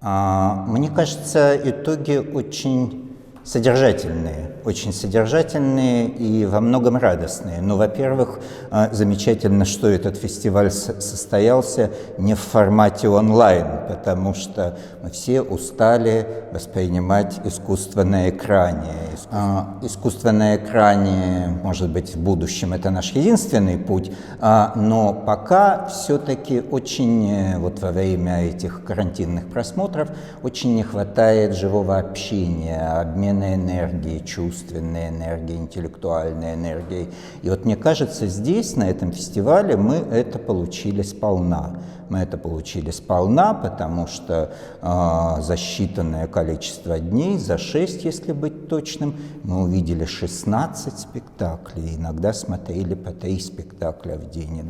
Мне кажется, итоги очень содержательные и во многом радостные. Ну, во-первых, замечательно, что этот фестиваль состоялся не в формате онлайн, потому что мы все устали воспринимать искусство на экране. Искусство на экране, может быть, в будущем это наш единственный путь, но пока все-таки очень, вот во время этих карантинных просмотров, очень не хватает живого общения, обмена энергии, чувственной энергии, интеллектуальной энергии. И вот мне кажется, здесь, на этом фестивале, мы это получили сполна. Мы это получили сполна, потому что за считанное количество дней, за 6, если быть точным, мы увидели 16 спектаклей, иногда смотрели по 3 спектакля в день,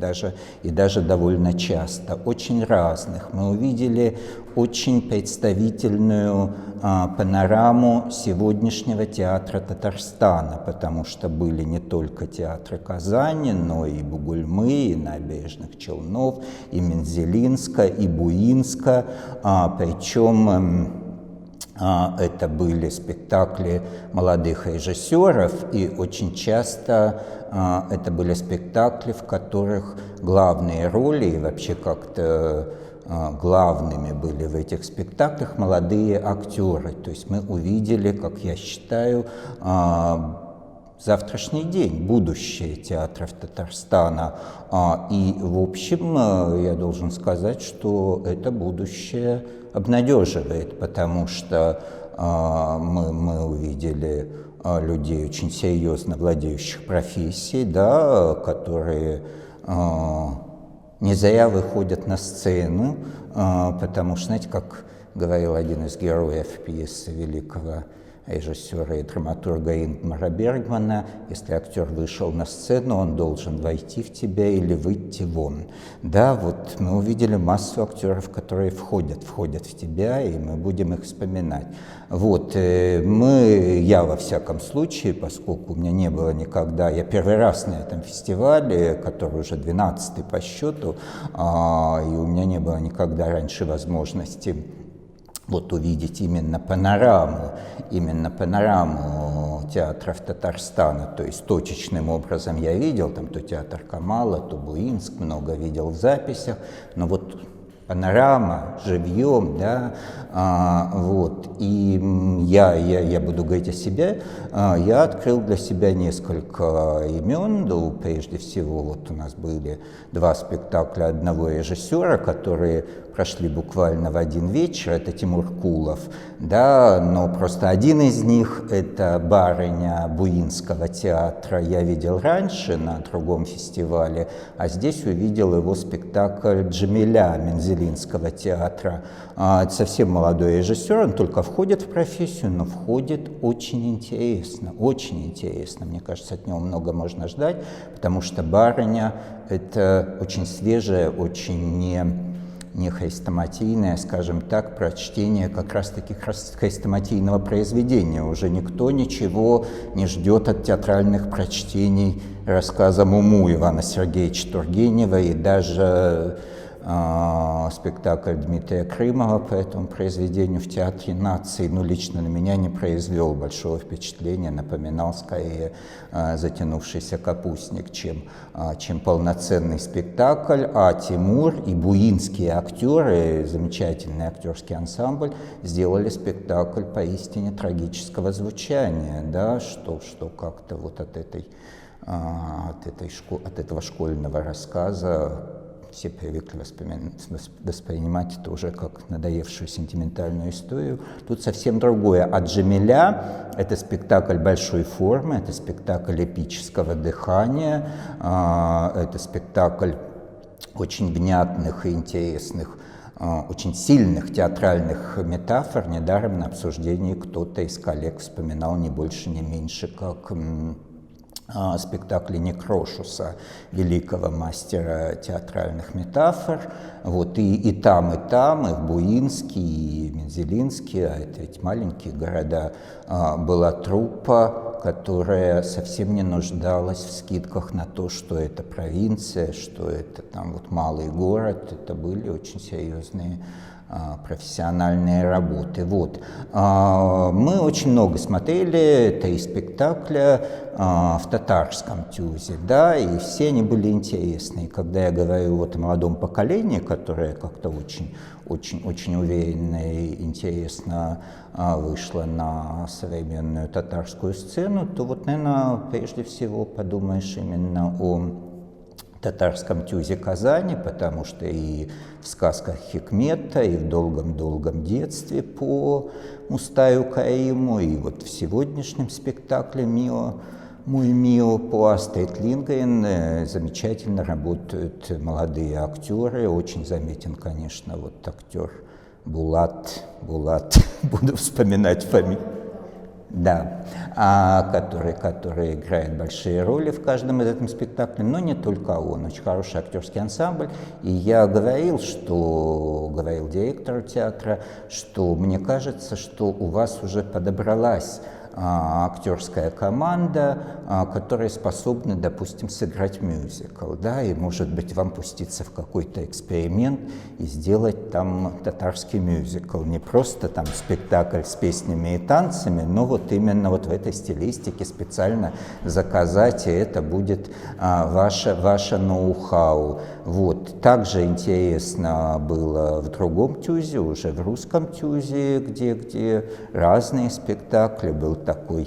и даже довольно часто, очень разных. Мы увидели очень представительную панораму сегодняшнего театра Татарстана, потому что были не только театры Казани, но и Бугульмы, и Набережных Челнов, и Мензелинска, и Буинска, причем это были спектакли молодых режиссеров, и очень часто это были спектакли, в которых главные роли и вообще как-то главными были в этих спектаклях молодые актеры. То есть мы увидели, как я считаю, завтрашний день, будущее театров Татарстана. И, в общем, я должен сказать, что это будущее обнадеживает, потому что мы увидели людей, очень серьезно владеющих профессией, да, которые не зря выходят на сцену, потому что, знаете, как говорил один из героев пьесы великого режиссера и драматурга Ингмара Бергмана, если актер вышел на сцену, он должен войти в тебя или выйти вон. Да, вот мы увидели массу актеров, которые входят в тебя, и мы будем их вспоминать. Вот, я во всяком случае, поскольку у меня не было никогда, я первый раз на этом фестивале, который уже 12-й по счету, и у меня не было никогда раньше возможности вот увидеть именно панораму театров Татарстана, то есть точечным образом я видел, там то театр Камала, то Буинск, много видел в записях, но вот панорама, живьем, да, вот, и я буду говорить о себе, я открыл для себя несколько имен, да, прежде всего, вот у нас были 2 спектакля одного режиссера, которые прошли буквально в один вечер, это Тимур Кулов, да, но просто один из них, это «Барыня» Буинского театра, я видел раньше на другом фестивале, а здесь увидел его спектакль «Джамиля» Мензелинского театра. Это совсем молодой режиссер, он только входит в профессию, но входит очень интересно, мне кажется, от него много можно ждать, потому что «Барыня» — это очень свежая, очень не хрестоматийное, скажем так, прочтение как раз-таки хрестоматийного произведения. Уже никто ничего не ждет от театральных прочтений рассказа «Муму» Ивана Сергеевича Тургенева, и даже спектакль Дмитрия Крымова по этому произведению в Театре нации, ну, лично на меня не произвел большого впечатления, напоминал скорее затянувшийся капустник, чем полноценный спектакль, а Тимур и буинские актеры, замечательный актерский ансамбль, сделали спектакль поистине трагического звучания, да, что как-то вот от этого школьного рассказа все привыкли воспринимать это уже как надоевшую сентиментальную историю. Тут совсем другое. А «Джамиля» — это спектакль большой формы, это спектакль эпического дыхания, это спектакль очень внятных и интересных, очень сильных театральных метафор. Недаром на обсуждении кто-то из коллег вспоминал не больше, не меньше, как спектакли Некрошуса, великого мастера театральных метафор. Вот, и там, и в Буинске, и Мензелинске, а это ведь маленькие города, была труппа, которая совсем не нуждалась в скидках на то, что это провинция, что это там вот малый город. Это были очень серьезные профессиональные работы. Вот. Мы очень много смотрели 3 спектакля в татарском ТЮЗе, да, и все они были интересны. И когда я говорю вот о молодом поколении, которое как-то очень уверенно и интересно вышло на современную татарскую сцену, то вот, наверное, прежде всего подумаешь именно о татарском ТЮЗе Казани, потому что и в сказках Хикмета, и в долгом-долгом детстве по Мустаю Кариму, и вот в сегодняшнем спектакле «Мой Мио» по Астрид Линдгрен замечательно работают молодые актеры. Очень заметен, конечно, вот актер Булат, буду вспоминать фамилию. Да, который играет большие роли в каждом из этих спектаклей, но не только он, очень хороший актерский ансамбль. И я говорил директору театра, что мне кажется, что у вас уже подобралась актерская команда, которая способна, допустим, сыграть мюзикл, да, и, может быть, вам пуститься в какой-то эксперимент и сделать там татарский мюзикл. Не просто там спектакль с песнями и танцами, но вот именно вот в этой стилистике специально заказать, и это будет ваше ноу-хау. Вот. Также интересно было в другом ТЮЗе, уже в русском ТЮЗе, где разные спектакли. Был такой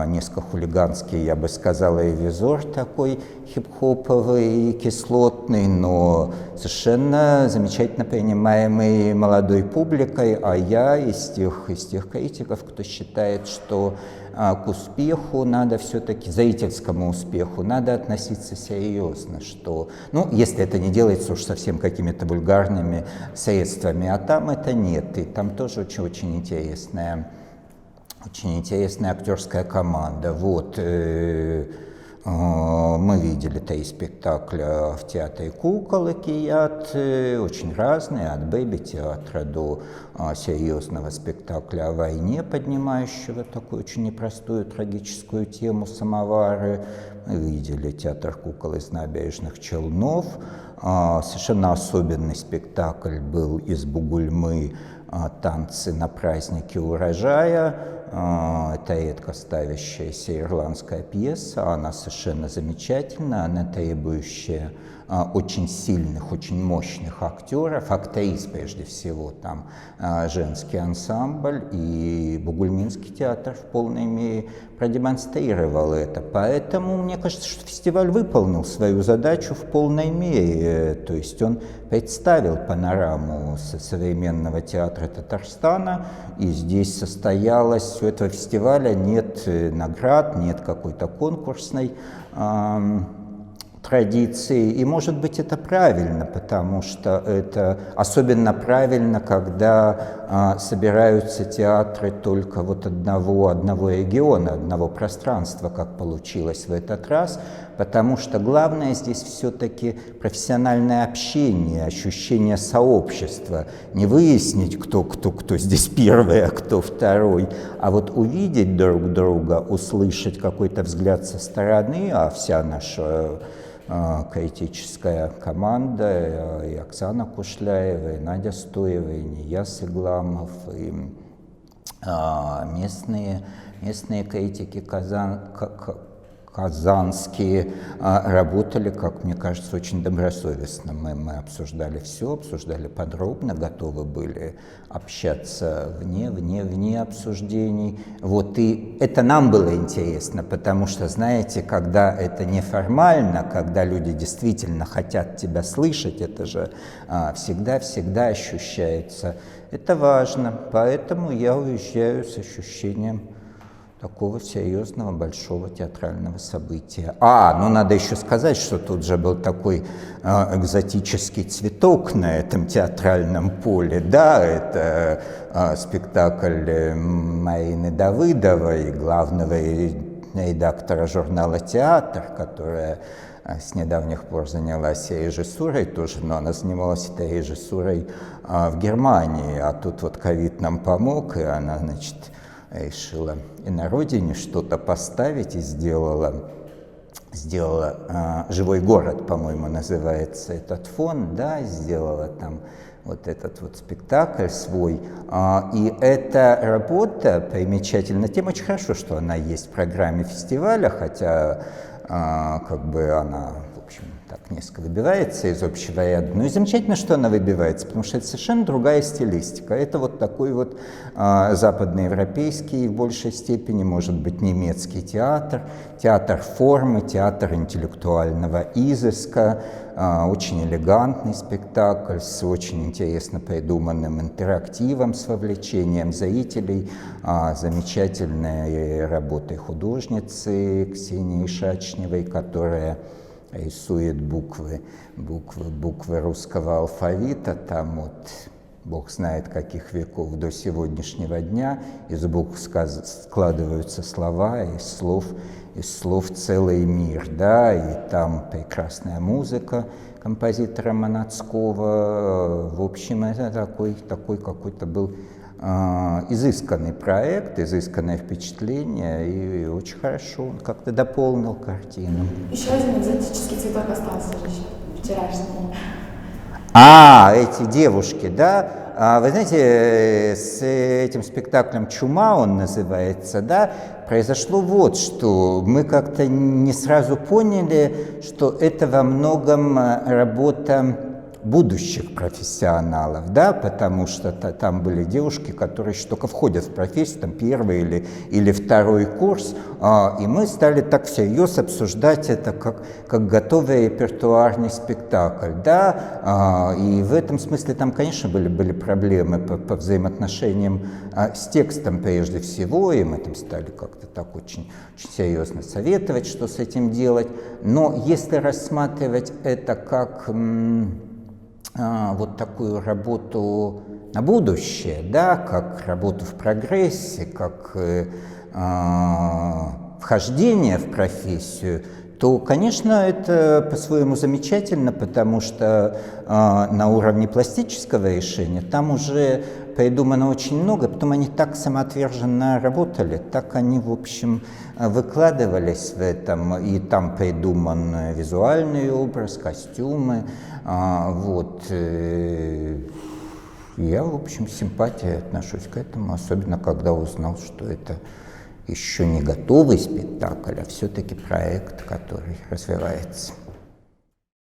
несколько хулиганский, я бы сказала, ревизор такой хип-хоповый, кислотный, но совершенно замечательно принимаемый молодой публикой, а я из тех критиков, кто считает, что к успеху надо все-таки, зрительскому успеху, надо относиться серьезно, что, ну, если это не делается уж совсем какими-то вульгарными средствами, а там это нет, и там тоже очень интересная актерская команда. Вот. Мы видели 3 спектакля в театре кукол и Кият, очень разные, от бэби-театра до серьезного спектакля о войне, поднимающего такую очень непростую трагическую тему «Самовары». Мы видели театр кукол из Набережных Челнов. Совершенно особенный спектакль был из Бугульмы «Танцы на празднике урожая». Это редко ставящаяся ирландская пьеса, она совершенно замечательна, она требующая очень сильных, очень мощных актеров, актрис прежде всего, там женский ансамбль, и Бугульминский театр в полной мере продемонстрировал это. Поэтому мне кажется, что фестиваль выполнил свою задачу в полной мере, то есть он представил панораму современного театра Татарстана, и здесь состоялось, у этого фестиваля нет наград, нет какой-то конкурсной традиции, и, может быть, это правильно, потому что это особенно правильно, когда собираются театры только вот одного региона, одного пространства, как получилось в этот раз, потому что главное здесь все-таки профессиональное общение, ощущение сообщества, не выяснить, кто здесь первый, а кто второй, а вот увидеть друг друга, услышать какой-то взгляд со стороны, а вся наша критическая команда, и Оксана Кушляева, и Надя Стоева, и Нияз Игламов, и местные критики казанские работали, как мне кажется, очень добросовестно. Мы обсуждали все, обсуждали подробно, готовы были общаться вне обсуждений. Вот, и это нам было интересно, потому что, знаете, когда это неформально, когда люди действительно хотят тебя слышать, это же всегда ощущается. Это важно, поэтому я уезжаю с ощущением такого серьезного большого театрального события. Ну надо еще сказать, что тут же был такой экзотический цветок на этом театральном поле. Да, это спектакль Марины Давыдовой, главного редактора журнала «Театр», которая с недавних пор занялась режиссурой тоже, но она занималась этой режиссурой в Германии, а тут вот ковид нам помог, и она, значит, решила и на родине что-то поставить, и сделала «Живой город», по-моему, называется этот фонд, да, сделала там вот этот вот спектакль свой. И эта работа примечательна тем, очень хорошо, что она есть в программе фестиваля, хотя как бы она, в общем, так несколько выбивается из общего ряда. Ну и замечательно, что она выбивается, потому что это совершенно другая стилистика. Это вот такой вот западноевропейский, в большей степени, может быть, немецкий театр, театр формы, театр интеллектуального изыска, очень элегантный спектакль с очень интересно придуманным интерактивом, с вовлечением зрителей, замечательной работой художницы Ксении Шачневой, которая рисует буквы русского алфавита, там вот Бог знает каких веков до сегодняшнего дня, из букв складываются слова, из слов целый мир, да, и там прекрасная музыка композитора Манацкого. В общем, это такой какой-то был изысканный проект, изысканное впечатление, и очень хорошо он как-то дополнил картину. Еще один экзотический цветок остался еще, вчерашний. Эти девушки, да. Вы знаете, с этим спектаклем «Чума» он называется, да, произошло вот что. Мы как-то не сразу поняли, что это во многом работа будущих профессионалов, да, потому что там были девушки, которые еще только входят в профессию, там первый или второй курс, и мы стали так всерьез обсуждать это как готовый репертуарный спектакль, да, и в этом смысле там, конечно, были проблемы по взаимоотношениям с текстом прежде всего, и мы там стали как-то так очень серьезно советовать, что с этим делать, но если рассматривать это как вот такую работу на будущее, да, как работу в прогрессе, как вхождение в профессию, то, конечно, это по-своему замечательно, потому что на уровне пластического решения там уже придумано очень много, потом они так самоотверженно работали, так они, в общем, выкладывались в этом, и там придуман визуальный образ, костюмы, вот. Я, в общем, с симпатией отношусь к этому, особенно когда узнал, что это еще не готовый спектакль, а все-таки проект, который развивается.